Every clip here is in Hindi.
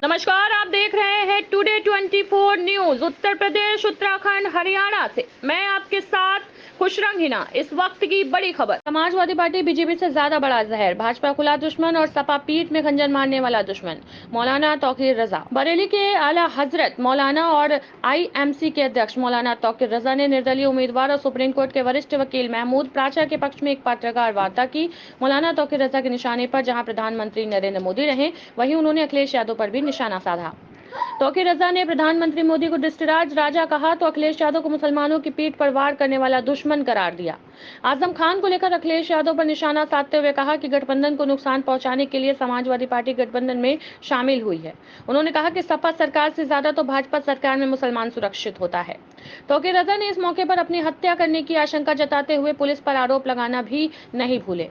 नमस्कार, आप देख रहे हैं टुडे 24 न्यूज। उत्तर प्रदेश, उत्तराखंड, हरियाणा से मैं आपके साथ खुशरंग हिना। इस वक्त की बड़ी खबर। समाजवादी पार्टी बीजेपी से ज्यादा बड़ा जहर, भाजपा खुला दुश्मन और सपा पीठ में खंजर मारने वाला दुश्मन। मौलाना तौकीर रजा। बरेली के आला हजरत मौलाना और आईएमसी के अध्यक्ष मौलाना तौकीर रजा ने निर्दलीय उम्मीदवार और सुप्रीम कोर्ट के वरिष्ठ वकील महमूद प्राचा के पक्ष में एक पत्रकार वार्ता की। मौलाना तौकीर रजा के निशाने पर जहां प्रधानमंत्री नरेंद्र मोदी रहे, वहीं उन्होंने अखिलेश यादव पर भी निशाना साधा। तौकीर रजा ने प्रधानमंत्री मोदी को डिस्टराज राजा कहा तो अखिलेश यादव को मुसलमानों की पीठ पर वार करने वाला दुश्मन करार दिया। आजम खान को लेकर अखिलेश यादव पर निशाना साधते हुए कहा कि गठबंधन को नुकसान पहुंचाने के लिए समाजवादी पार्टी गठबंधन में शामिल हुई है। उन्होंने कहा कि सपा सरकार से ज्यादा तो भाजपा सरकार में मुसलमान सुरक्षित होता है। तौकीर रजा ने इस मौके पर अपनी हत्या करने की आशंका जताते हुए पुलिस पर आरोप लगाना भी नहीं भूले।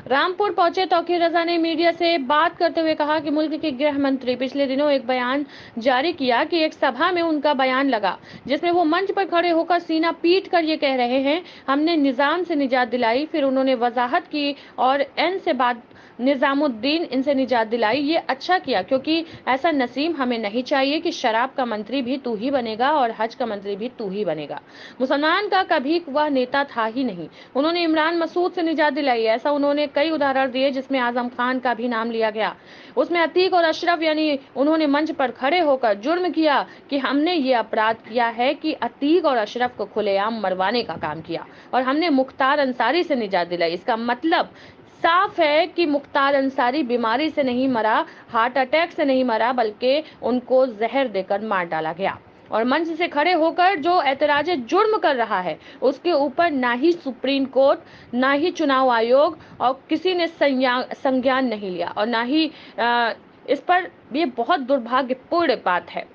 रामपुर पहुंचे तौकीर रजा ने मीडिया से बात करते हुए कहा कि मुल्क के गृह मंत्री पिछले दिनों एक बयान जारी किया कि एक सभा में उनका बयान लगा, जिसमें वो मंच पर खड़े होकर सीना पीट कर ये कह रहे हैं, हमने निजाम से निजात दिलाई। फिर उन्होंने वजाहत की और एन से बात निजामुद्दीन इनसे निजात दिलाई। ये अच्छा किया क्योंकि ऐसा नसीम हमें नहीं चाहिए कि शराब का मंत्री भी तू ही बनेगा और हज का मंत्री भी तू ही बनेगा। मुसलमान का कभी वह नेता था ही नहीं। उन्होंने इमरान मसूद से निजात दिलाई। ऐसा उन्होंने कई उदाहरण दिए जिसमें आजम खान का भी नाम लिया गया। उसमें अतीक और अशरफ यानी उन्होंने मंच पर खड़े होकर जुर्म किया कि हमने ये अपराध किया है कि अतीक और अशरफ को खुलेआम मरवाने का काम किया और हमने मुख्तार अंसारी से निजात दिलाई। इसका मतलब साफ है कि मुख्तार अंसारी बीमारी से नहीं मरा, हार्ट अटैक से नहीं मरा, बल्कि उनको जहर देकर मार डाला गया। और मंच से खड़े होकर जो ऐतराज जुर्म कर रहा है उसके ऊपर ना ही सुप्रीम कोर्ट, ना ही चुनाव आयोग और किसी ने संज्ञान नहीं लिया और ना ही इस पर ये बहुत दुर्भाग्यपूर्ण बात है।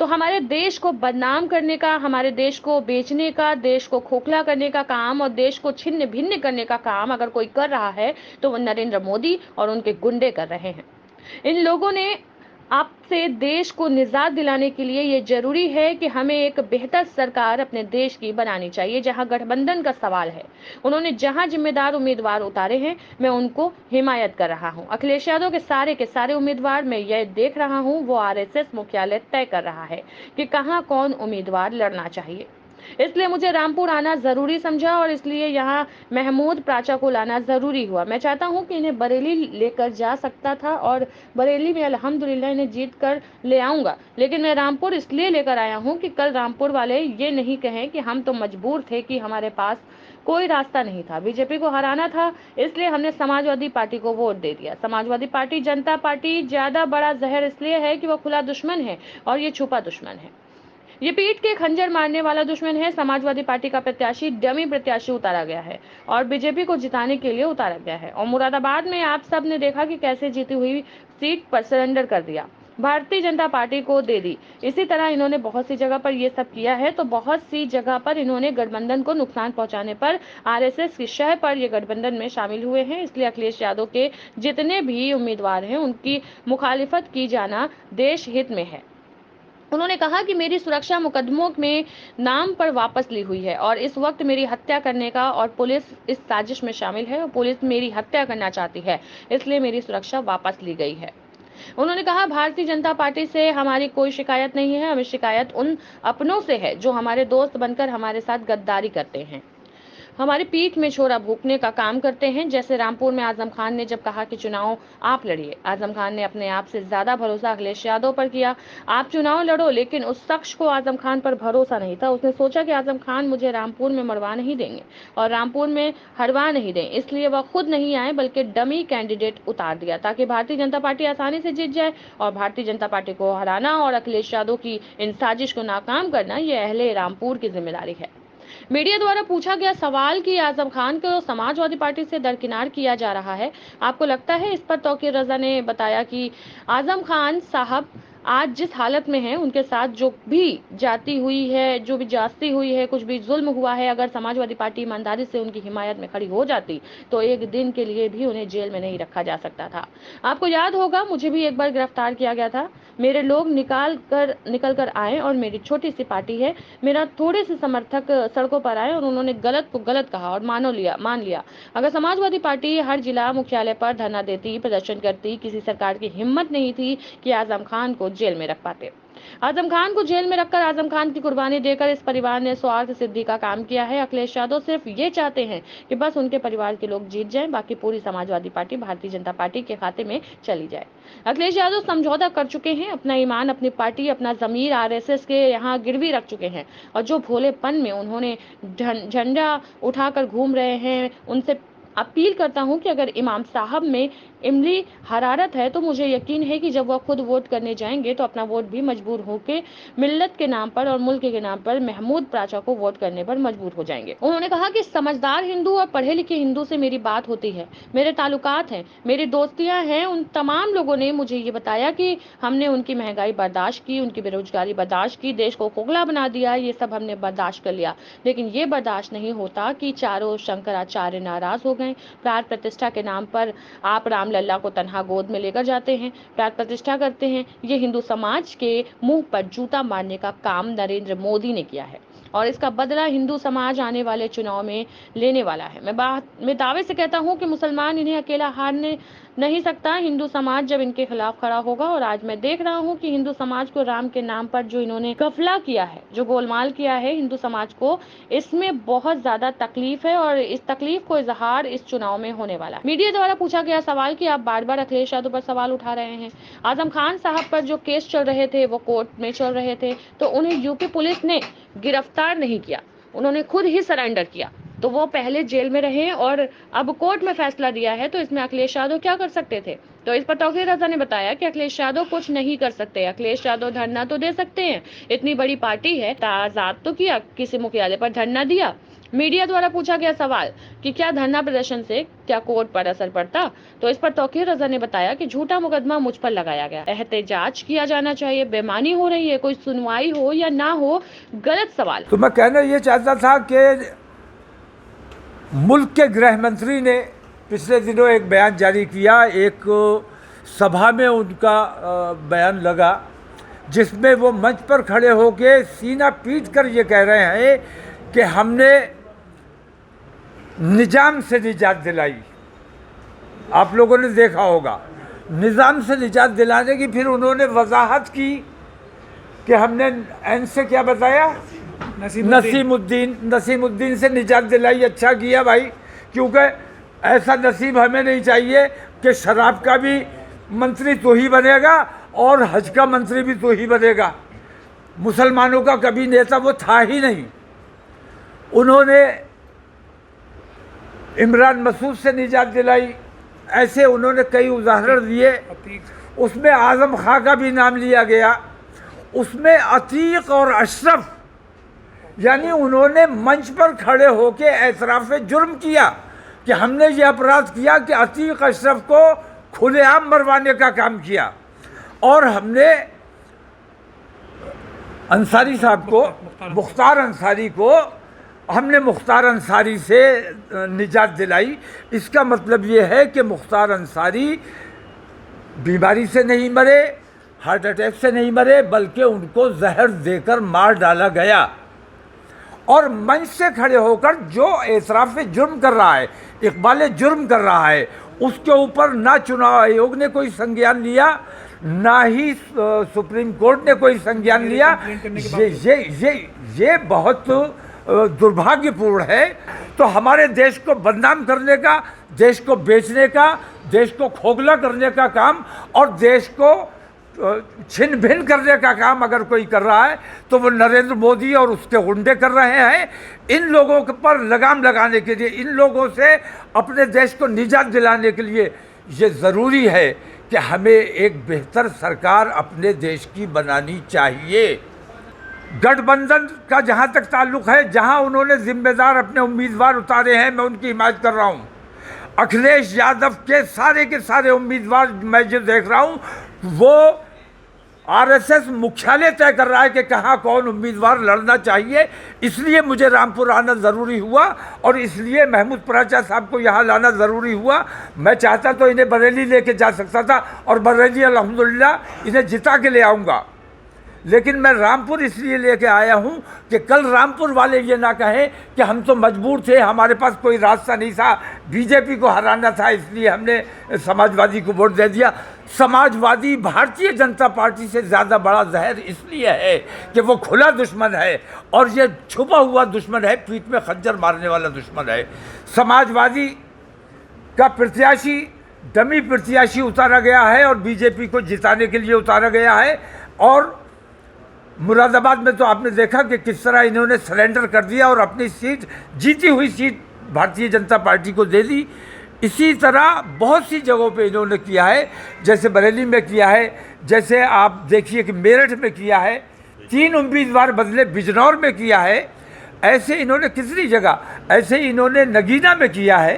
तो हमारे देश को बदनाम करने का, हमारे देश को बेचने का, देश को खोखला करने का काम और देश को छिन्न भिन्न करने का काम अगर कोई कर रहा है तो वो नरेंद्र मोदी और उनके गुंडे कर रहे हैं। इन लोगों ने आपसे देश को निजात दिलाने के लिए ये जरूरी है कि हमें एक बेहतर सरकार अपने देश की बनानी चाहिए जहां गठबंधन का सवाल है। उन्होंने जहां जिम्मेदार उम्मीदवार उतारे हैं मैं उनको हिमायत कर रहा हूं। अखिलेश यादव के सारे उम्मीदवार मैं ये देख रहा हूं, वो आरएसएस मुख्यालय तय कर रहा है कि कहां कौन उम्मीदवार लड़ना चाहिए। इसलिए मुझे रामपुर आना जरूरी समझा और इसलिए यहाँ महमूद प्राचा को लाना जरूरी हुआ। मैं चाहता हूँ कि इन्हें बरेली लेकर जा सकता था और बरेली में अल्हम्दुलिल्लाह इन्हें जीत कर ले आऊंगा, लेकिन मैं रामपुर इसलिए लेकर आया हूँ कि कल रामपुर वाले ये नहीं कहें कि हम तो मजबूर थे, कि हमारे पास कोई रास्ता नहीं था, बीजेपी को हराना था, इसलिए हमने समाजवादी पार्टी को वोट दे दिया। समाजवादी पार्टी जनता पार्टी ज्यादा बड़ा जहर इसलिए है कि वह खुला दुश्मन है और ये छुपा दुश्मन है। ये पीठ के खंजर मारने वाला दुश्मन है। समाजवादी पार्टी का प्रत्याशी डमी प्रत्याशी उतारा गया है और बीजेपी को जिताने के लिए उतारा गया है। और मुरादाबाद में आप सब ने देखा कि कैसे जीती हुई सीट पर सरेंडर कर दिया, भारतीय जनता पार्टी को दे दी। इसी तरह इन्होंने बहुत सी जगह पर ये सब किया है। तो बहुत सी जगह पर इन्होंने गठबंधन को नुकसान पहुंचाने पर आरएसएस की शह पर ये गठबंधन में शामिल हुए हैं। इसलिए अखिलेश यादव के जितने भी उम्मीदवार हैं उनकी मुखालिफत की जाना देश हित में है। उन्होंने कहा कि मेरी सुरक्षा मुकदमों में नाम पर वापस ली हुई है और इस वक्त मेरी हत्या करने का और पुलिस इस साजिश में शामिल है और पुलिस मेरी हत्या करना चाहती है, इसलिए मेरी सुरक्षा वापस ली गई है। उन्होंने कहा भारतीय जनता पार्टी से हमारी कोई शिकायत नहीं है, हमें शिकायत उन अपनों से है जो हमारे दोस्त बनकर हमारे साथ गद्दारी करते हैं, हमारी पीठ में छोरा भूकने का काम करते हैं। जैसे रामपुर में आजम खान ने जब कहा कि चुनाव आप लड़िए, आजम खान ने अपने आप से ज्यादा भरोसा अखिलेश यादव पर किया। आप चुनाव लड़ो, लेकिन उस शख्स को आजम खान पर भरोसा नहीं था। उसने सोचा कि आजम खान मुझे रामपुर में मरवा नहीं देंगे और रामपुर में हरवा नहीं दें, इसलिए वह खुद नहीं आए बल्कि डमी कैंडिडेट उतार दिया ताकि भारतीय जनता पार्टी आसानी से जीत जाए। और भारतीय जनता पार्टी को हराना और अखिलेश यादव की इन साजिश को नाकाम करना ये अहले रामपुर की जिम्मेदारी है। मीडिया द्वारा पूछा गया सवाल कि आजम खान को समाजवादी पार्टी से दरकिनार किया जा रहा है, आपको लगता है? इस पर तौकीर रजा ने बताया कि आजम खान साहब आज जिस हालत में हैं, उनके साथ जो भी जाती हुई है, जो भी जास्ती हुई है, कुछ भी जुल्म हुआ है, अगर समाजवादी पार्टी ईमानदारी से उनकी हिमायत में खड़ी हो जाती तो एक दिन के लिए भी उन्हें जेल में नहीं रखा जा सकता था। आपको याद होगा मुझे भी एक बार गिरफ्तार किया गया था, मेरे लोग निकल कर आए और मेरी छोटी सी पार्टी है, मेरा थोड़े से समर्थक सड़कों पर आए और उन्होंने गलत को गलत कहा और मान लिया। अगर समाजवादी पार्टी हर जिला मुख्यालय पर धरना देती, प्रदर्शन करती, किसी सरकार की हिम्मत नहीं थी कि आजम खान को जेल में रख पाते। आजम खान को जेल में रखकर आजम खान की कुर्बानी देकर इस परिवार ने स्वार्थ सिद्धि का काम किया है। अखिलेश यादव सिर्फ ये चाहते हैं कि बस उनके परिवार के लोग जीत जाएं, बाकी पूरी समाजवादी पार्टी भारतीय जनता पार्टी के खाते में चली जाए। अखिलेश यादव समझौता कर चुके हैं, अपना ईमान, अपनी पार्टी, अपना जमीर आरएसएस के यहाँ गिरवी रख चुके हैं और जो भोलेपन में उन्होंने झंडा उठाकर घूम रहे हैं, उनसे अपील करता हूं कि अगर इमाम साहब में इमली हरारत है तो मुझे यकीन है कि जब वह खुद वोट करने जाएंगे तो अपना वोट भी मजबूर होकर मिल्लत के नाम पर और मुल्क के नाम पर महमूद प्राचा को वोट करने पर मजबूर हो जाएंगे। उन्होंने कहा कि समझदार हिंदू और पढ़े लिखे हिंदू से मेरी बात होती है, मेरे ताल्लुकात हैं, मेरी दोस्तियां हैं। उन तमाम लोगों ने मुझे ये बताया कि हमने उनकी महंगाई बर्दाश्त की, उनकी बेरोजगारी बर्दाश्त की, देश को खोखला बना दिया, ये सब हमने बर्दाश्त कर लिया। लेकिन ये बर्दाश्त नहीं होता कि चारों शंकराचार्य नाराज हो गए। प्राण प्रतिष्ठा के नाम पर आप राम लल्ला को तन्हा गोद में लेकर जाते हैं, प्राण प्रतिष्ठा करते हैं। ये हिंदू समाज के मुंह पर जूता मारने का काम नरेंद्र मोदी ने किया है और इसका बदला हिंदू समाज आने वाले चुनाव में लेने वाला है। मैं दावे से कहता हूं कि मुसलमान इन्हें अकेला हारने नहीं सकता। हिंदू समाज जब इनके खिलाफ खड़ा होगा, और आज मैं देख रहा हूं कि हिंदू समाज को राम के नाम पर जो इन्होंने गफला किया है, जो गोलमाल किया है हिंदू समाज को, इसमें बहुत ज्यादा तकलीफ है और इस तकलीफ को इजहार इस चुनाव में होने वाला है। मीडिया द्वारा पूछा गया सवाल कि आप बार बार अखिलेश यादव पर सवाल उठा रहे हैं, आजम खान साहब पर जो केस चल रहे थे वो कोर्ट में चल रहे थे, तो उन्हें यूपी पुलिस ने गिरफ्तार नहीं किया, उन्होंने खुद ही सरेंडर किया, तो वो पहले जेल में रहे और अब कोर्ट में फैसला दिया है, तो इसमें अखिलेश यादव क्या कर सकते थे? तो इस पर तौकीर रजा ने बताया कि अखिलेश यादव कुछ नहीं कर सकते। अखिलेश यादव धरना तो दे सकते हैं, इतनी बड़ी पार्टी है, आजाद तो किया, किसी मुख्यालय पर धरना दिया। मीडिया द्वारा पूछा गया सवाल कि क्या धरना प्रदर्शन से क्या कोर्ट पर असर पड़ता, तो इस पर तौकीर रजा ने बताया कि झूठा मुकदमा मुझ पर लगाया गया, एहतजाज किया जाना चाहिए, बेईमानी हो रही है, कोई सुनवाई हो या ना हो, गलत सवाल। तो मैं कहना ये चाहता था कि मुल्क के गृह मंत्री ने पिछले दिनों एक बयान जारी किया, एक सभा में उनका बयान लगा, जिसमें वो मंच पर खड़े होकर सीना पीट कर ये कह रहे हैं कि हमने निजाम से निजात दिलाई। आप लोगों ने देखा होगा, निजाम से निजात दिलाने की फिर उन्होंने वजाहत की कि हमने एन से क्या बताया, नसीमुद्दीन से निजात दिलाई। अच्छा किया भाई, क्योंकि ऐसा नसीब हमें नहीं चाहिए कि शराब का भी मंत्री तो ही बनेगा और हज का मंत्री भी तो ही बनेगा। मुसलमानों का कभी नेता वो था ही नहीं। उन्होंने इमरान मसूद से निजात दिलाई, ऐसे उन्होंने कई उदाहरण दिए। उसमें आजम खां का भी नाम लिया गया, उसमें अतीक और अशरफ, यानी उन्होंने मंच पर खड़े होकर एतराफ़ जुर्म किया कि हमने ये अपराध किया कि अतीक अशरफ को खुलेआम मरवाने का काम किया, और हमने अंसारी साहब को, मुख्तार अंसारी को, हमने मुख्तार अंसारी से निजात दिलाई। इसका मतलब ये है कि मुख्तार अंसारी बीमारी से नहीं मरे, हार्ट अटैक से नहीं मरे, बल्कि उनको जहर देकर मार डाला गया। और मंच से खड़े होकर जो एतराफ़ जुर्म कर रहा है, इकबाल जुर्म कर रहा है, उसके ऊपर ना चुनाव आयोग ने कोई संज्ञान लिया, ना ही सुप्रीम कोर्ट ने कोई संज्ञान लिया। ये बहुत दुर्भाग्यपूर्ण है। तो हमारे देश को बदनाम करने का, देश को बेचने का, देश को खोखला करने का काम और देश को छिन्न भिन्न करने का काम अगर कोई कर रहा है तो वो नरेंद्र मोदी और उसके गुंडे कर रहे हैं। इन लोगों पर लगाम लगाने के लिए, इन लोगों से अपने देश को निजात दिलाने के लिए ये ज़रूरी है कि हमें एक बेहतर सरकार अपने देश की बनानी चाहिए। गठबंधन का जहाँ तक ताल्लुक़ है, जहाँ उन्होंने जिम्मेदार अपने उम्मीदवार उतारे हैं, मैं उनकी हिमायत कर रहा हूँ। अखिलेश यादव के सारे उम्मीदवार मैं जो देख रहा हूँ वो आरएसएस मुख्यालय तय कर रहा है कि कहाँ कौन उम्मीदवार लड़ना चाहिए, इसलिए मुझे रामपुर आना ज़रूरी हुआ और इसलिए महमूद पराचा साहब को यहाँ लाना ज़रूरी हुआ। मैं चाहता तो इन्हें बरेली लेके जा सकता था और बरेली अल्हम्दुलिल्लाह इन्हें जिता के ले आऊँगा, लेकिन मैं रामपुर इसलिए लेके आया हूँ कि कल रामपुर वाले ये ना कहें कि हम तो मजबूर थे, हमारे पास कोई रास्ता नहीं था, बीजेपी को हराना था इसलिए हमने समाजवादी को वोट दे दिया। समाजवादी भारतीय जनता पार्टी से ज़्यादा बड़ा जहर इसलिए है कि वो खुला दुश्मन है और ये छुपा हुआ दुश्मन है, पीठ में खंजर मारने वाला दुश्मन है। समाजवादी का प्रत्याशी डमी प्रत्याशी उतारा गया है और बीजेपी को जिताने के लिए उतारा गया है। और मुरादाबाद में तो आपने देखा कि किस तरह इन्होंने सरेंडर कर दिया और अपनी सीट, जीती हुई सीट भारतीय जनता पार्टी को दे दी। इसी तरह बहुत सी जगहों पे इन्होंने किया है, जैसे बरेली में किया है, जैसे आप देखिए कि मेरठ में किया है, 3 उम्मीदवार बदले, बिजनौर में किया है, ऐसे इन्होंने कितनी जगह, ऐसे इन्होंने नगीना में किया है।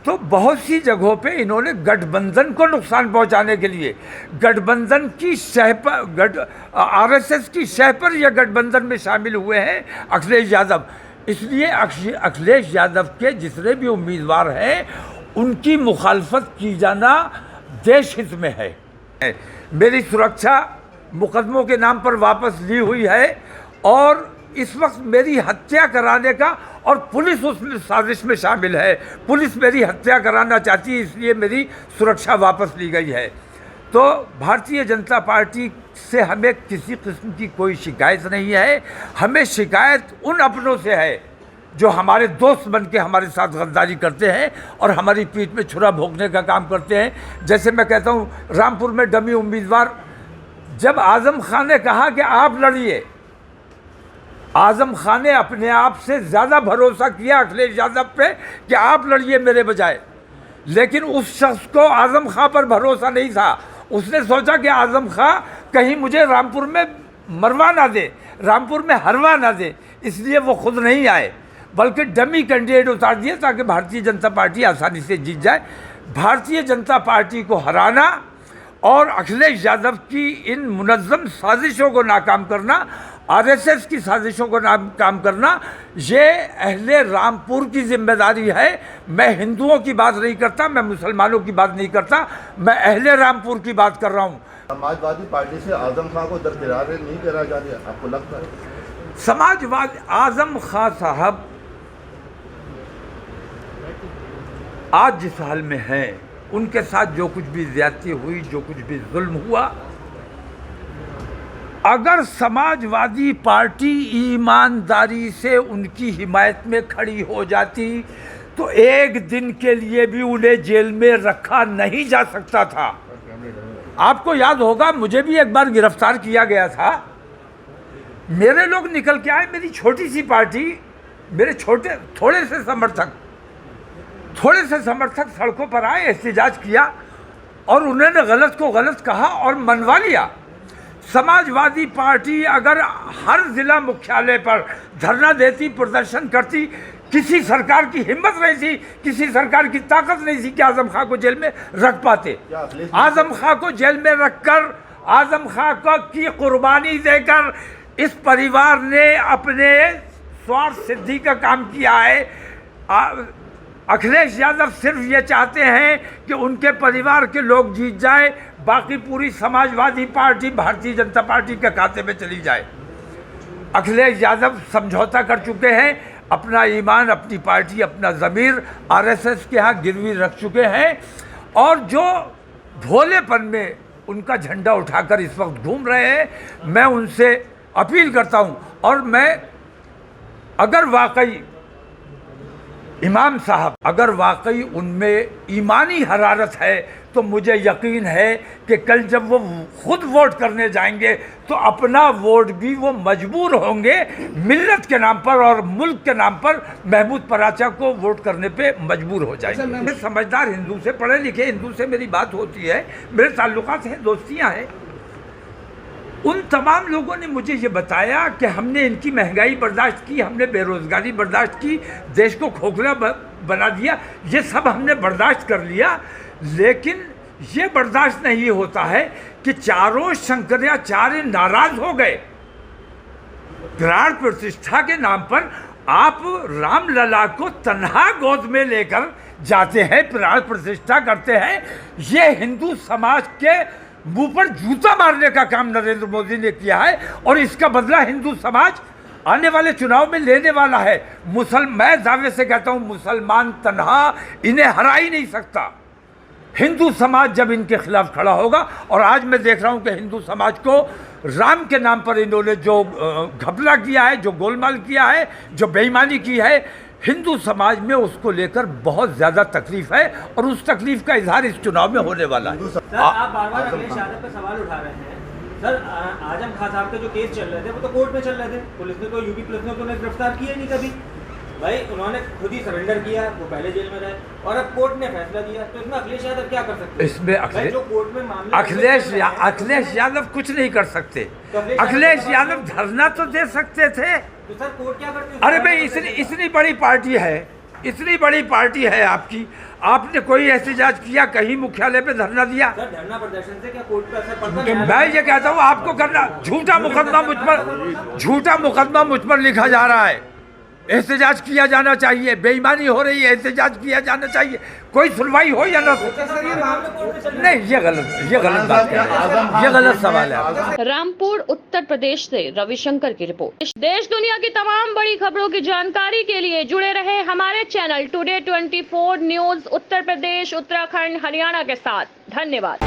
तो बहुत सी जगहों पे इन्होंने गठबंधन को नुकसान पहुंचाने के लिए गठबंधन की शह पर, आरएसएस की शह पर यह गठबंधन में शामिल हुए हैं अखिलेश यादव। इसलिए अखिलेश यादव के जितने भी उम्मीदवार हैं उनकी मुखालफत की जाना देश हित में है। मेरी सुरक्षा मुकदमों के नाम पर वापस ली हुई है और इस वक्त मेरी हत्या कराने का, और पुलिस उस साजिश में शामिल है, पुलिस मेरी हत्या कराना चाहती है, इसलिए मेरी सुरक्षा वापस ली गई है। तो भारतीय जनता पार्टी से हमें किसी किस्म की कोई शिकायत नहीं है। हमें शिकायत उन अपनों से है जो हमारे दोस्त बन के हमारे साथ गद्दारी करते हैं और हमारी पीठ में छुरा भोंकने का काम करते हैं। जैसे मैं कहता हूँ, रामपुर में डमी उम्मीदवार, जब आज़म खान ने कहा कि आप लड़िए, आज़म खान ने अपने आप से ज़्यादा भरोसा किया अखिलेश यादव पे कि आप लड़िए मेरे बजाय, लेकिन उस शख्स को आज़म खान पर भरोसा नहीं था। उसने सोचा कि आज़म खान कहीं मुझे रामपुर में मरवा ना दे, रामपुर में हरवा ना दे, इसलिए वो खुद नहीं आए बल्कि डमी कैंडिडेट उतार दिए ताकि भारतीय जनता पार्टी आसानी से जीत जाए। भारतीय जनता पार्टी को हराना और अखिलेश यादव की इन मुनज़्ज़म साजिशों को नाकाम करना, आरएसएस की साजिशों को नाकाम करना, ये अहले रामपुर की जिम्मेदारी है। मैं हिंदुओं की बात नहीं करता, मैं मुसलमानों की बात नहीं करता, मैं अहले रामपुर की बात कर रहा हूँ। समाजवादी पार्टी से आज़म खान को दरकिरार नहीं करा जा रहा, आपको लगता है? समाजवादी आज़म खान साहब आज जिस हाल में हैं, उनके साथ जो कुछ भी ज्यादती हुई, जो कुछ भी जुल्म हुआ, अगर समाजवादी पार्टी ईमानदारी से उनकी हिमायत में खड़ी हो जाती तो एक दिन के लिए भी उन्हें जेल में रखा नहीं जा सकता था। आपको याद होगा, मुझे भी एक बार गिरफ्तार किया गया था। मेरे लोग निकल के आए, मेरी छोटी सी पार्टी, मेरे थोड़े से समर्थक सड़कों पर आए, एहतजाज किया और उन्होंने गलत को गलत कहा और मनवा लिया। समाजवादी पार्टी अगर हर जिला मुख्यालय पर धरना देती, प्रदर्शन करती, किसी सरकार की हिम्मत नहीं थी, किसी सरकार की ताकत नहीं थी कि आज़म खान को जेल में रख पाते। आज़म खान को जेल में रखकर, आज़म खान को की कुर्बानी देकर इस परिवार ने अपने स्वार्थ सिद्धि का काम किया है। अखिलेश यादव सिर्फ ये चाहते हैं कि उनके परिवार के लोग जीत जाए, बाकी पूरी समाजवादी पार्टी भारतीय जनता पार्टी के खाते में चली जाए। अखिलेश यादव समझौता कर चुके हैं, अपना ईमान, अपनी पार्टी, अपना ज़मीर आरएसएस के यहाँ गिरवी रख चुके हैं और जो भोलेपन में उनका झंडा उठाकर इस वक्त घूम रहे हैं, मैं उनसे अपील करता हूँ। और मैं, अगर वाकई इमाम साहब, अगर वाकई उनमें ईमानी हरारत है तो मुझे यकीन है कि कल जब वो खुद वोट करने जाएंगे तो अपना वोट भी वो मजबूर होंगे मिल्लत के नाम पर और मुल्क के नाम पर महमूद पराचा को वोट करने पे मजबूर हो जाएंगे। मैं समझदार हिंदू से, पढ़े लिखे हिंदू से मेरी बात होती है, मेरे ताल्लुकात हैं, दोस्तियाँ हैं। उन तमाम लोगों ने मुझे ये बताया कि हमने इनकी महंगाई बर्दाश्त की, हमने बेरोज़गारी बर्दाश्त की, देश को खोखला बना दिया, ये सब हमने बर्दाश्त कर लिया, लेकिन ये बर्दाश्त नहीं होता है कि चारों शंकराचार्य नाराज हो गए। प्राण प्रतिष्ठा के नाम पर आप रामलला को तन्हा गोद में लेकर जाते हैं, प्राण प्रतिष्ठा करते हैं। ये हिंदू समाज के मुंह पर जूता मारने का काम नरेंद्र मोदी ने किया है और इसका बदला हिंदू समाज आने वाले चुनाव में लेने वाला है। मैं दावे से कहता हूं, मुसलमान तन्हा इन्हें हरा ही नहीं सकता। हिंदू समाज जब इनके खिलाफ खड़ा होगा, और आज मैं देख रहा हूं कि हिंदू समाज को राम के नाम पर इन्होंने जो घपला किया है, जो गोलमाल किया है, जो बेईमानी की है, हिंदू समाज में उसको लेकर बहुत ज़्यादा तकलीफ है और उस तकलीफ का इजहार इस चुनाव में होने वाला है। सर, आप बार-बार अखिलेश यादव पे सवाल उठा रहे हैं। सर, आजम खान साहब के जो केस चल रहे थे वो तो कोर्ट में चल रहे थे। पुलिस ने तो यूपी पुलिस ने तो उन्हें गिरफ्तार किया नहीं कभी। भाई उन्होंने खुद ही सरेंडर किया, वो पहले जेल में रहे और अब कोर्ट ने फैसला दिया, तो इसमें अखिलेश यादव क्या कर सकते हैं? इसमें जो कोर्ट में मामला अखिलेश यादव कुछ नहीं कर सकते। अखिलेश यादव धरना तो दे सकते थे। तो सर कोर्ट क्या करते? अरे भाई इतनी बड़ी पार्टी है, इतनी बड़ी पार्टी है आपकी, आपने कोई एहतजाज किया, कहीं मुख्यालय पे धरना दिया? सर, धरना प्रदर्शन से क्या कोर्ट पे असर पड़ता है? मैं ये कहता हूँ आपको करना, झूठा मुकदमा मुझ पर लिखा जा रहा है। एहतजाज किया जाना चाहिए, बेईमानी हो रही है, एहतजाज किया जाना चाहिए, कोई सुनवाई हो या ना। नहीं, ये गलत बात है, ये गलत सवाल है। रामपुर उत्तर प्रदेश से रविशंकर की रिपोर्ट। देश दुनिया की तमाम बड़ी खबरों की जानकारी के लिए जुड़े रहे हमारे channel today 24 news Uttar Pradesh, Uttarakhand, Haryana के साथ। धन्यवाद।